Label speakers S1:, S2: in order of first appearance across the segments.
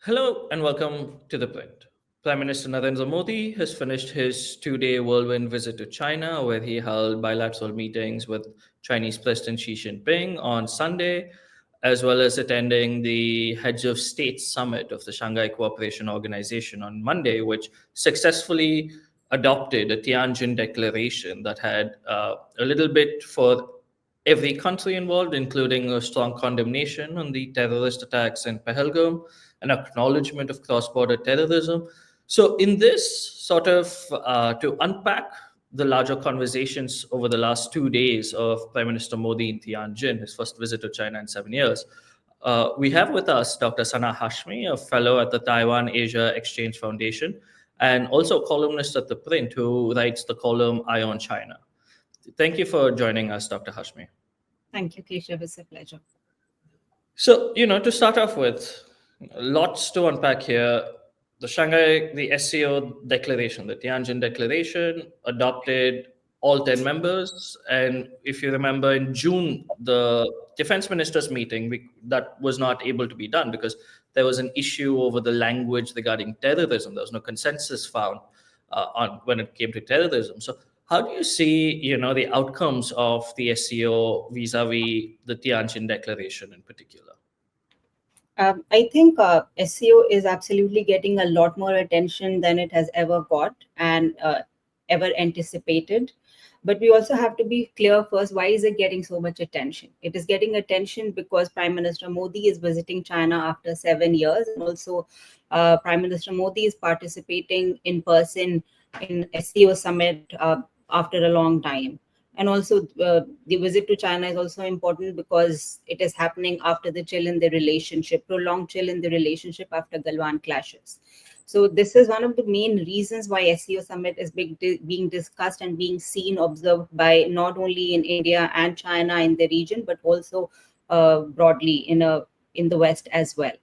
S1: Hello and welcome to The Print. Prime Minister Narendra Modi has finished his 2 day whirlwind visit to China, where he held bilateral meetings with Chinese President Xi Jinping on Sunday, as well as attending the Heads of State Summit of the Shanghai Cooperation Organization on Monday, which successfully adopted a Tianjin declaration that had a little bit for every country involved, including a strong condemnation on the terrorist attacks in Pahalgam, an acknowledgement of cross border terrorism. So, in this sort of to unpack the larger conversations over the last 2 days of Prime Minister Modi in Tianjin, his first visit to China in 7 years, we have with us Dr. Sana Hashmi, a fellow at the Taiwan Asia Exchange Foundation, and also a columnist at ThePrint who writes the column Eye on China. Thank you for joining us, Dr. Hashmi.
S2: Thank you, Keshav. It's a pleasure.
S1: So, to start off with, lots to unpack here. The SCO declaration, the Tianjin declaration, adopted all 10 members. And if you remember, in June, the defense ministers' meeting, that was not able to be done because there was an issue over the language regarding terrorism. There was no consensus found on when it came to terrorism. So, how do you see, the outcomes of the SCO vis-a-vis the Tianjin declaration in particular?
S2: I think SEO is absolutely getting a lot more attention than it has ever got and ever anticipated. But we also have to be clear first, why is it getting so much attention? It is getting attention because Prime Minister Modi is visiting China after 7 years. And also Prime Minister Modi is participating in person in SEO summit after a long time. And also the visit to China is also important because it is happening after the chill in the relationship, prolonged chill in the relationship after Galwan clashes. So this is one of the main reasons why SEO Summit is being discussed and being seen, observed by not only in India and China in the region, but also broadly in the West as well.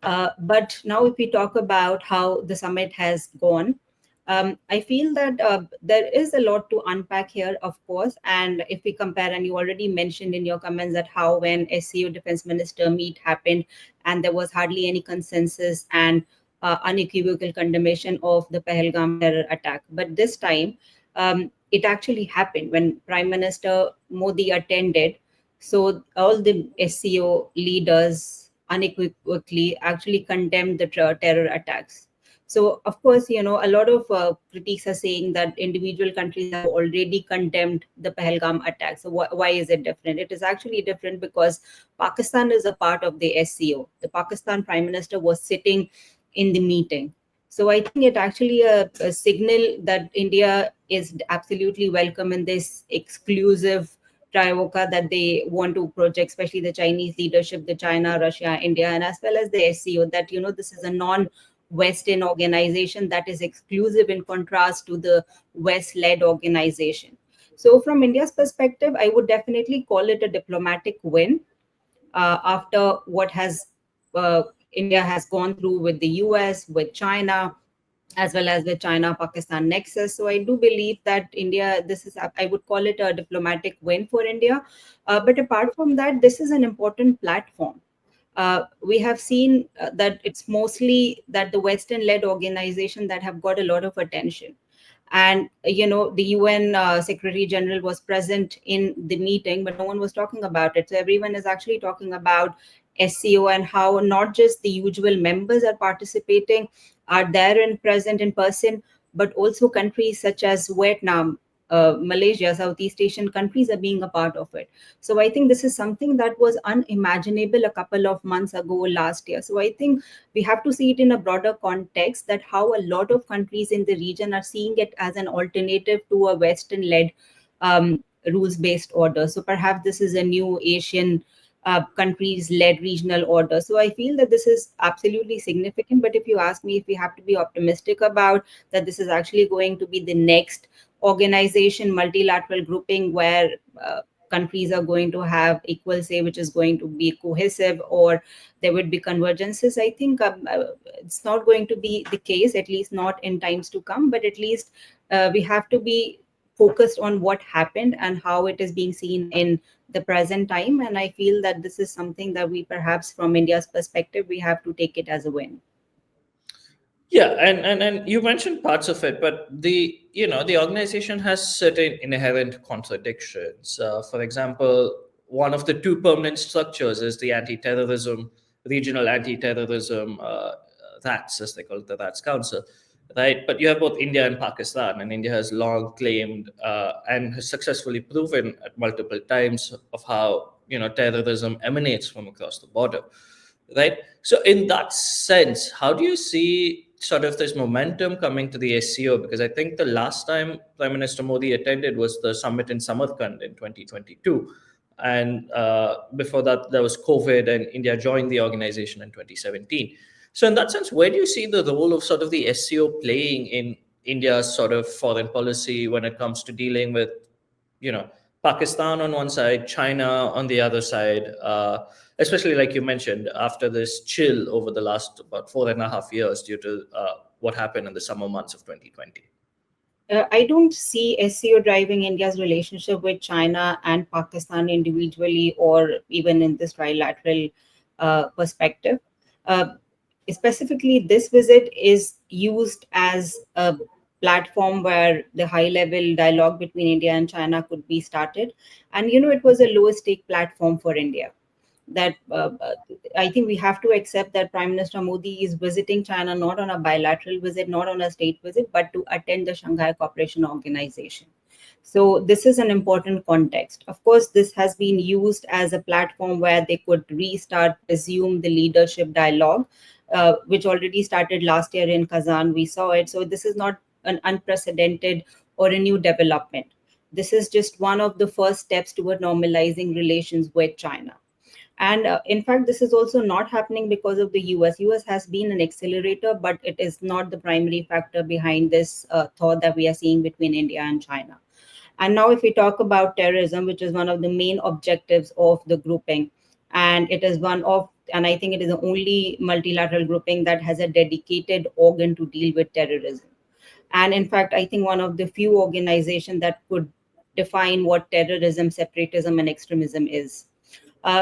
S2: But now if we talk about how the summit has gone, I feel that there is a lot to unpack here, of course. And if we compare, and you already mentioned in your comments that how when SCO Defense Minister meet happened and there was hardly any consensus and unequivocal condemnation of the Pahalgam terror attack. But this time, it actually happened when Prime Minister Modi attended. So all the SCO leaders unequivocally actually condemned the terror attacks. So, of course, a lot of critics are saying that individual countries have already condemned the Pahalgam attack. So, why is it different? It is actually different because Pakistan is a part of the SCO. The Pakistan Prime Minister was sitting in the meeting. So, I think it actually a signal that India is absolutely welcome in this exclusive trioca that they want to project, especially the Chinese leadership, the China, Russia, India, and as well as the SCO, that, this is a Western organization that is exclusive in contrast to the West-led organization. So from India's perspective, I would definitely call it a diplomatic win after what has India has gone through with the US, with China, as well as the China-Pakistan nexus. So I do believe that India, I would call it a diplomatic win for India. But apart from that, this is an important platform. We have seen that it's mostly that the Western-led organization that have got a lot of attention. And, the UN Secretary General was present in the meeting, but no one was talking about it. So everyone is actually talking about SCO and how not just the usual members are participating, are there and present in person, but also countries such as Vietnam, Malaysia, Southeast Asian countries are being a part of it. So I think this is something that was unimaginable a couple of months ago last year. So I think we have to see it in a broader context that how a lot of countries in the region are seeing it as an alternative to a Western-led rules-based order. So perhaps this is a new Asian countries-led regional order. So I feel that this is absolutely significant. But if you ask me if we have to be optimistic about that, this is actually going to be the next organization, multilateral grouping where countries are going to have equal say, which is going to be cohesive, or there would be convergences. I think it's not going to be the case, at least not in times to come. But at least we have to be focused on what happened and how it is being seen in the present time. And I feel that this is something that we perhaps from India's perspective, we have to take it as a win.
S1: Yeah, and you mentioned parts of it, but the organization has certain inherent contradictions. For example, one of the two permanent structures is the anti-terrorism regional anti-terrorism RATS, as they call it, the RATS Council, right? But you have both India and Pakistan, and India has long claimed and has successfully proven at multiple times of how terrorism emanates from across the border, right? So, in that sense, how do you see sort of this momentum coming to the SCO? Because I think the last time Prime Minister Modi attended was the summit in Samarkand in 2022. And before that, there was COVID, and India joined the organization in 2017. So, in that sense, where do you see the role of sort of the SCO playing in India's sort of foreign policy when it comes to dealing with, you know, Pakistan on one side, China on the other side, especially like you mentioned, after this chill over the last about 4.5 years due to what happened in the summer months of 2020?
S2: I don't see SCO driving India's relationship with China and Pakistan individually or even in this trilateral perspective. Uh, Specifically, this visit is used as a platform where the high level dialogue between India and China could be started. And, it was a low stake platform for India that I think we have to accept that Prime Minister Modi is visiting China not on a bilateral visit, not on a state visit, but to attend the Shanghai Cooperation Organization. So this is an important context. Of course, this has been used as a platform where they could restart, resume the leadership dialogue, which already started last year in Kazan. We saw it. So this is not an unprecedented or a new development. This is just one of the first steps toward normalizing relations with China. And in fact, this is also not happening because of the US. US has been an accelerator, but it is not the primary factor behind this thought that we are seeing between India and China. And now, if we talk about terrorism, which is one of the main objectives of the grouping, and it is one of, and I think it is the only multilateral grouping that has a dedicated organ to deal with terrorism. And in fact, I think one of the few organizations that could define what terrorism, separatism, and extremism is.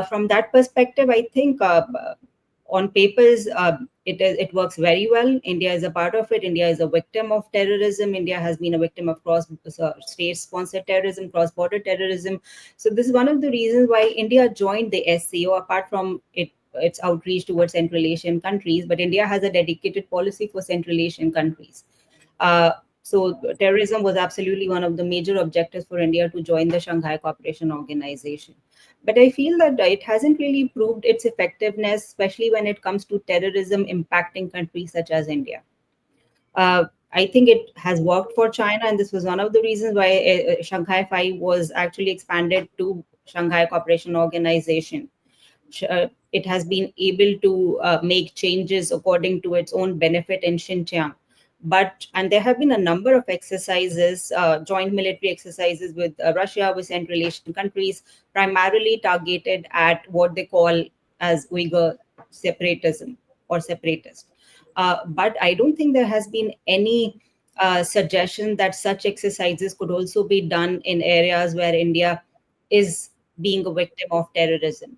S2: From that perspective, I think on papers, it works very well. India is a part of it. India is a victim of terrorism. India has been a victim of cross state sponsored terrorism, cross border terrorism. So this is one of the reasons why India joined the SCO. Apart from its outreach towards Central Asian countries, but India has a dedicated policy for Central Asian countries. Uh, so terrorism was absolutely one of the major objectives for India to join the Shanghai Cooperation Organization. But I feel that it hasn't really proved its effectiveness, especially when it comes to terrorism impacting countries such as India. I think it has worked for China, and this was one of the reasons why Shanghai 5 was actually expanded to Shanghai Cooperation Organization. It has been able to make changes according to its own benefit in Xinjiang. And there have been a number of exercises, joint military exercises with Russia, with Central Asian countries, primarily targeted at what they call as Uyghur separatism or separatist. But I don't think there has been any suggestion that such exercises could also be done in areas where India is being a victim of terrorism.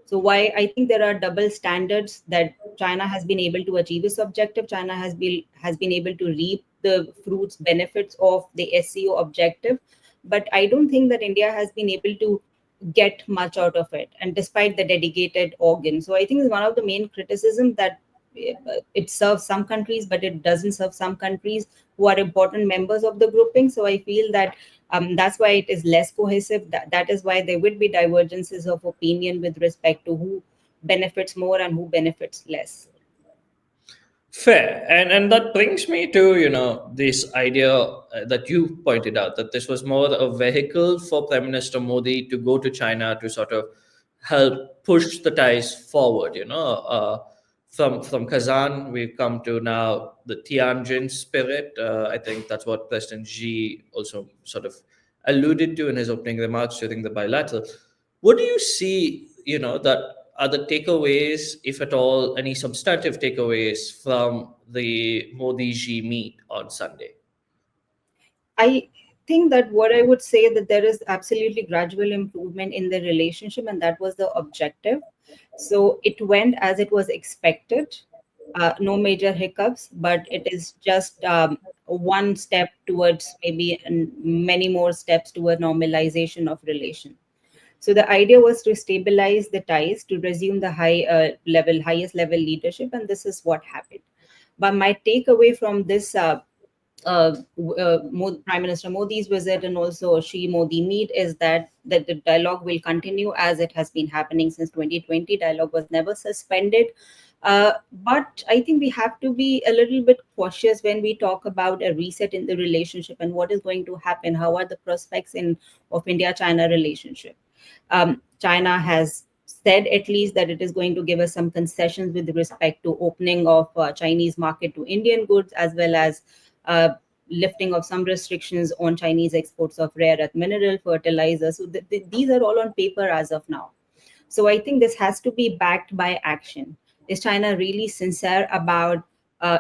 S2: So why I think there are double standards that China has been able to achieve its objective. China has been able to reap the fruits benefits of the SCO objective, but I don't think that India has been able to get much out of it. And despite the dedicated organ, so I think it's one of the main criticism that it serves some countries, but it doesn't serve some countries who are important members of the grouping. So I feel that that's why it is less cohesive. That is why there would be divergences of opinion with respect to who benefits more and who benefits less.
S1: Fair, and that brings me to this idea that you pointed out, that this was more a vehicle for Prime Minister Modi to go to China to sort of help push the ties forward. From Kazan, we've come to now the Tianjin spirit. I think that's what President Xi also sort of alluded to in his opening remarks during the bilateral. What do you see, that are the takeaways, if at all, any substantive takeaways from the Modi Xi meet on Sunday?
S2: I think that what I would say that there is absolutely gradual improvement in the relationship, and that was the objective. So it went as it was expected. no major hiccups, but it is just one step towards maybe many more steps toward normalization of relation. So the idea was to stabilize the ties, to resume the highest level leadership, and this is what happened. But my takeaway from this Prime Minister Modi's visit and also Xi Modi meet is that the dialogue will continue as it has been happening since 2020. Dialogue was never suspended. But I think we have to be a little bit cautious when we talk about a reset in the relationship and what is going to happen. How are the prospects in of India-China relationship? China has said at least that it is going to give us some concessions with respect to opening of Chinese market to Indian goods, as well as uh, lifting of some restrictions on Chinese exports of rare earth mineral fertilizers. So these are all on paper as of now. So I think this has to be backed by action. Is China really sincere about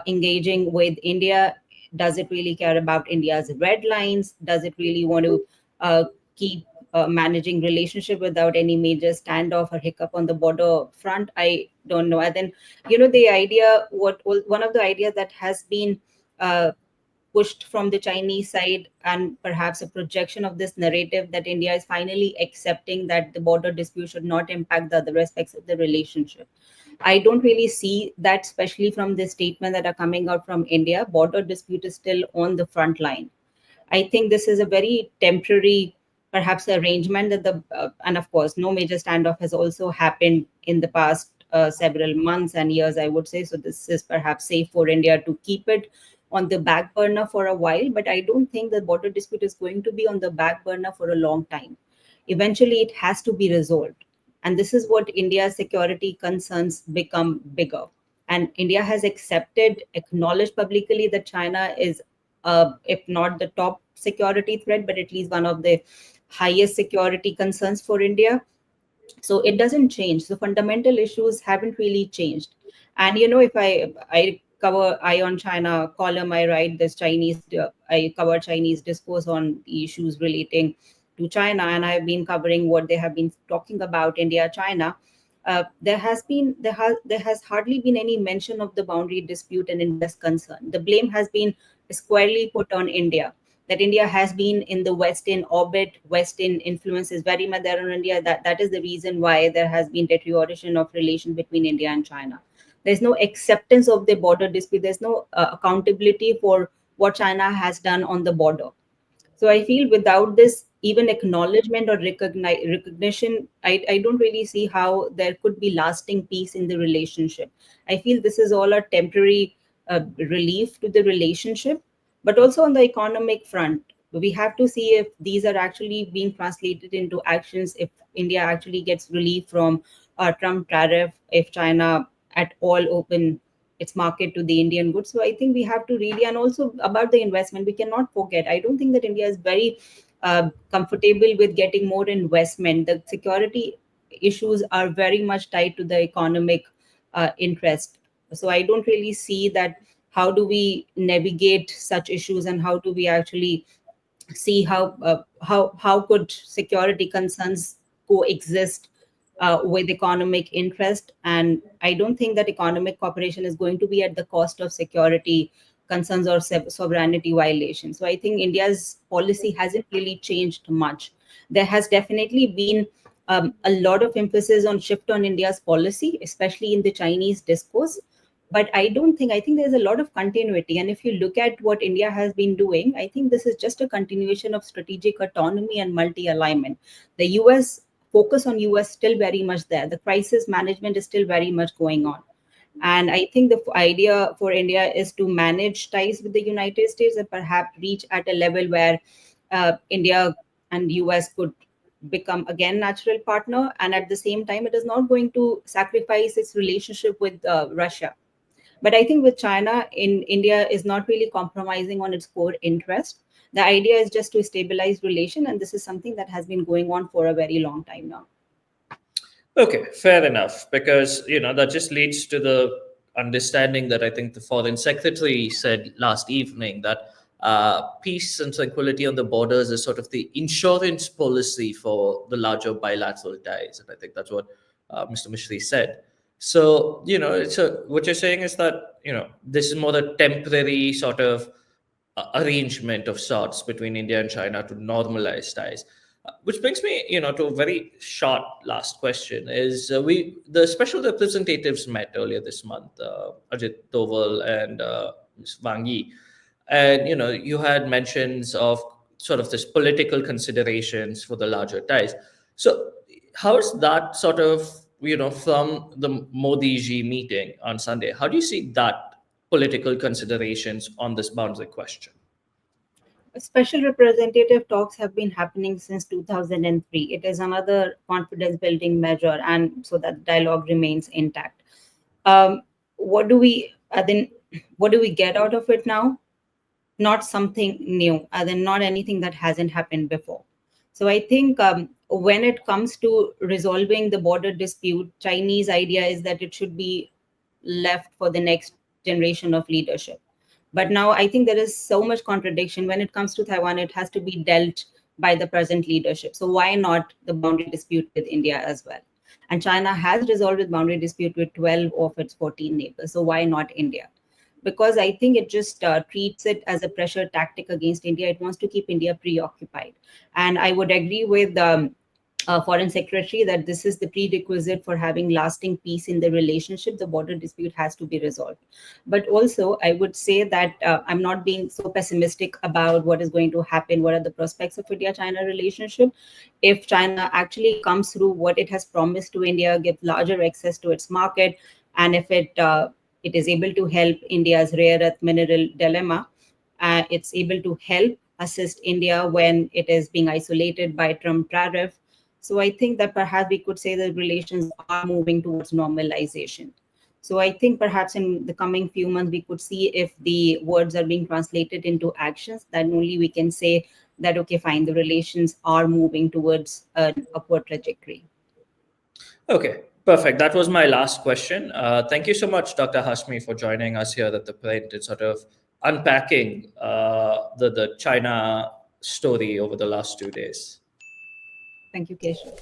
S2: engaging with India? Does it really care about India's red lines? Does it really want to keep managing relationship without any major standoff or hiccup on the border front? I don't know. And then, the idea, one of the ideas that has been uh, pushed from the Chinese side, and perhaps a projection of this narrative that India is finally accepting that the border dispute should not impact the other aspects of the relationship. I don't really see that, especially from the statement that are coming out from India. Border dispute is still on the front line. I think this is a very temporary, perhaps, arrangement that and of course, no major standoff has also happened in the past several months and years, I would say. So this is perhaps safe for India to keep it on the back burner for a while, but I don't think the border dispute is going to be on the back burner for a long time. Eventually, it has to be resolved. And this is what India's security concerns become bigger. And India has acknowledged publicly that China is, if not the top security threat, but at least one of the highest security concerns for India. So it doesn't change. The fundamental issues haven't really changed. And if I cover Eye on China column, I write this I cover Chinese discourse on the issues relating to China, and I've been covering what they have been talking about India China. There has hardly been any mention of the boundary dispute and India's concern. The blame has been squarely put on India, that India has been in the Western orbit. Western influence is very much there on India. That is the reason why there has been deterioration of relations between India and China. There's no acceptance of the border dispute. There's no accountability for what China has done on the border. So I feel without this even acknowledgement or recognition, I don't really see how there could be lasting peace in the relationship. I feel this is all a temporary relief to the relationship, but also on the economic front. We have to see if these are actually being translated into actions, if India actually gets relief from Trump tariff, if China at all open its market to the Indian goods. So I think we have to really, and also about the investment, we cannot forget. I don't think that India is very comfortable with getting more investment. The security issues are very much tied to the economic interest. So I don't really see that how do we navigate such issues, and how do we actually see how could security concerns coexist with economic interest. And I don't think that economic cooperation is going to be at the cost of security concerns or sovereignty violations. So I think India's policy hasn't really changed much. There has definitely been a lot of emphasis on shift on India's policy, especially in the Chinese discourse. But I think there's a lot of continuity. And if you look at what India has been doing, I think this is just a continuation of strategic autonomy and multi-alignment. The US focus on US still very much there. The crisis management is still very much going on. And I think the idea for India is to manage ties with the United States and perhaps reach at a level where India and US could become again natural partner. And at the same time, it is not going to sacrifice its relationship with Russia. But I think with China, in India is not really compromising on its core interest. The idea is just to stabilize relation, and this is something that has been going on for a very long time now.
S1: Okay, fair enough. Because, that just leads to the understanding that I think the foreign secretary said last evening, that peace and tranquility on the borders is sort of the insurance policy for the larger bilateral ties. And I think that's what Mr. Mishri said. So, what you're saying is that, this is more a temporary sort of arrangement of sorts between India and China to normalize ties. Which brings me, to a very short last question: is the special representatives met earlier this month, Ajit Doval and Ms. Wang Yi, and you had mentions of sort of this political considerations for the larger ties. So how is that sort of, from the Modi ji meeting on Sunday, how do you see that political considerations on this boundary question?
S2: Special representative talks have been happening since 2003. It is another confidence building measure, and so that dialogue remains intact. What do we then? What do we get out of it now? Not something new, not anything that hasn't happened before. So I think when it comes to resolving the border dispute, Chinese idea is that it should be left for the next generation of leadership. But now I think there is so much contradiction. When it comes to Taiwan, it has to be dealt by the present leadership. So why not the boundary dispute with India as well? And China has resolved the boundary dispute with 12 of its 14 neighbors. So why not India? Because I think it just treats it as a pressure tactic against India. It wants to keep India preoccupied. And I would agree with Foreign Secretary that this is the prerequisite for having lasting peace in the relationship. The border dispute has to be resolved. But also, I would say that I'm not being so pessimistic about what is going to happen. What are the prospects of India-China relationship? If China actually comes through what it has promised to India, give larger access to its market, and if it is able to help India's rare earth mineral dilemma, it's able to help assist India when it is being isolated by Trump tariff. So I think that perhaps we could say that relations are moving towards normalization. So I think perhaps in the coming few months, we could see if the words are being translated into actions. Then only we can say that, okay, fine, the relations are moving towards an upward trajectory.
S1: Okay, perfect. That was my last question. Thank you so much, Dr. Hashmi, for joining us here at the Print and sort of unpacking the China story over the last 2 days.
S2: Thank you, Keshav.